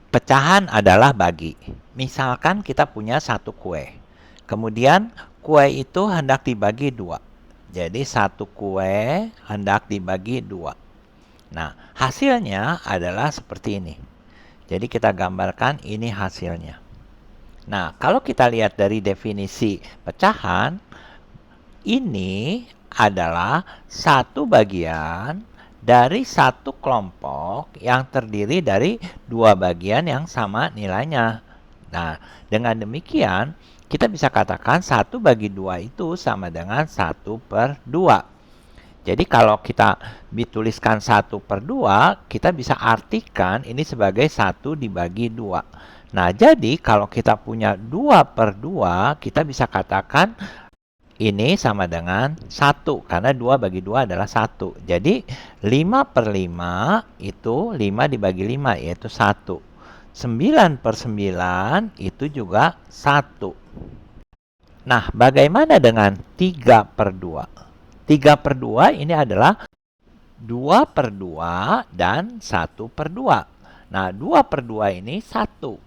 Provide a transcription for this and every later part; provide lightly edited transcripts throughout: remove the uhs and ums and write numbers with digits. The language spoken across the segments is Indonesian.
Pecahan adalah bagi. Misalkan kita punya satu kue. Kemudian kue itu hendak dibagi dua. Jadi satu kue hendak dibagi dua. Nah, hasilnya adalah seperti ini. Jadi kita gambarkan ini hasilnya. Nah, kalau kita lihat dari definisi pecahan, ini adalah satu bagian dari satu kelompok yang terdiri dari dua bagian yang sama nilainya. Nah, dengan demikian, kita bisa katakan 1/2 itu sama dengan 1/2. Jadi kalau kita dituliskan 1/2, kita bisa artikan ini sebagai 1 dibagi 2. Nah, jadi kalau kita punya 2/2, kita bisa katakan ini sama dengan 1, karena 2 bagi 2 adalah 1. Jadi 5/5 itu 5 dibagi 5, yaitu 1. 9/9 itu juga 1. Nah, bagaimana dengan 3/2? 3/2 ini adalah 2/2 dan 1/2. Nah, 2/2 ini 1.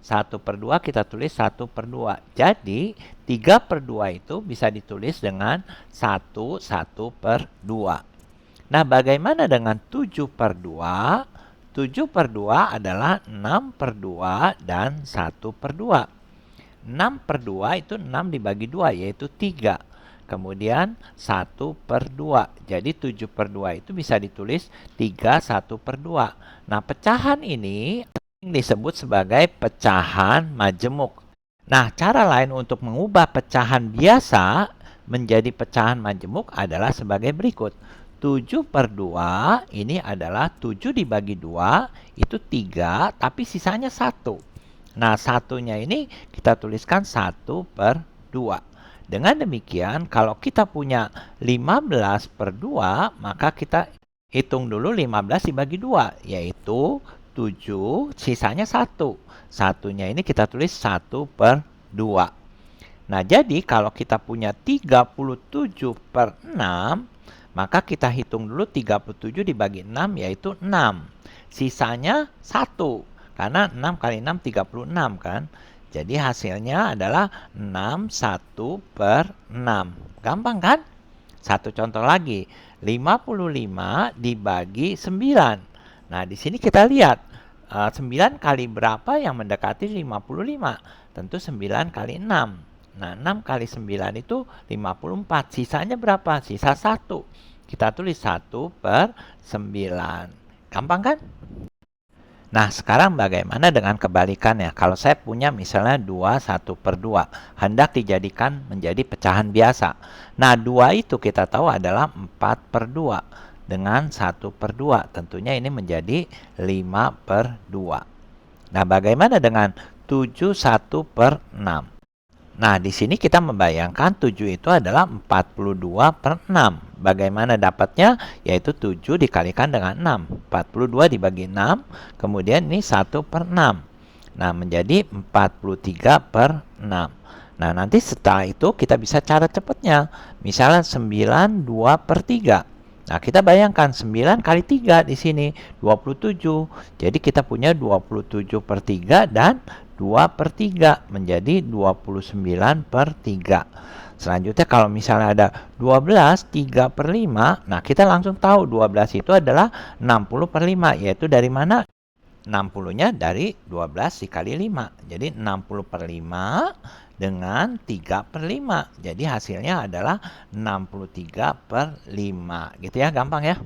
1/2 kita tulis 1/2. Jadi 3/2 itu bisa ditulis dengan 1/2. Nah, bagaimana dengan 7/2? 7/2 adalah 6/2 dan 1/2. 6/2 itu 6 dibagi 2, yaitu 3. Kemudian 1/2. Jadi 7/2 itu bisa ditulis 3 1/2. Nah, pecahan ini disebut sebagai pecahan majemuk. Nah, cara lain untuk mengubah pecahan biasa menjadi pecahan majemuk adalah sebagai berikut. 7/2 ini adalah 7 dibagi 2, itu 3, tapi sisanya 1. Nah, satunya ini kita tuliskan 1/2. Dengan demikian, kalau kita punya 15/2, maka kita hitung dulu 15 dibagi 2, yaitu 7, sisanya 1. Satunya ini kita tulis 1/2. Nah, jadi kalau kita punya 37/6, maka kita hitung dulu 37 dibagi 6, yaitu 6. Sisanya 1, karena 6 kali 6, 36 kan. Jadi hasilnya adalah 6 1/6. Gampang kan? Satu contoh lagi, 55 dibagi 9. Nah, di sini kita lihat 9 kali berapa yang mendekati 55? Tentu 9 kali 6. Nah, 6 kali 9 itu 54. Sisanya berapa? Sisa 1. Kita tulis 1/9. Gampang kan? Nah, sekarang bagaimana dengan kebalikannya? Kalau saya punya misalnya 2 1/2, hendak dijadikan menjadi pecahan biasa. Nah, 2 itu kita tahu adalah 4/2. Dengan 1/2, tentunya ini menjadi 5/2. Nah, bagaimana dengan 7 1/6? Nah, di sini kita membayangkan 7 itu adalah 42/6. Bagaimana dapatnya? Yaitu 7 dikalikan dengan 6. 42 dibagi 6, kemudian ini 1/6. Nah, menjadi 43/6. Nah, nanti setelah itu kita bisa cara cepatnya. Misalnya 92/3. Nah, kita bayangkan 9 kali 3 di sini 27. Jadi kita punya 27/3 dan 2/3 menjadi 29/3. Selanjutnya kalau misalnya ada 12 3/5, nah kita langsung tahu 12 itu adalah 60/5, yaitu dari mana? 60-nya dari 12 dikali 5. Jadi 60/5 dengan 3/5. Jadi hasilnya adalah 63/5. Gitu ya, gampang ya.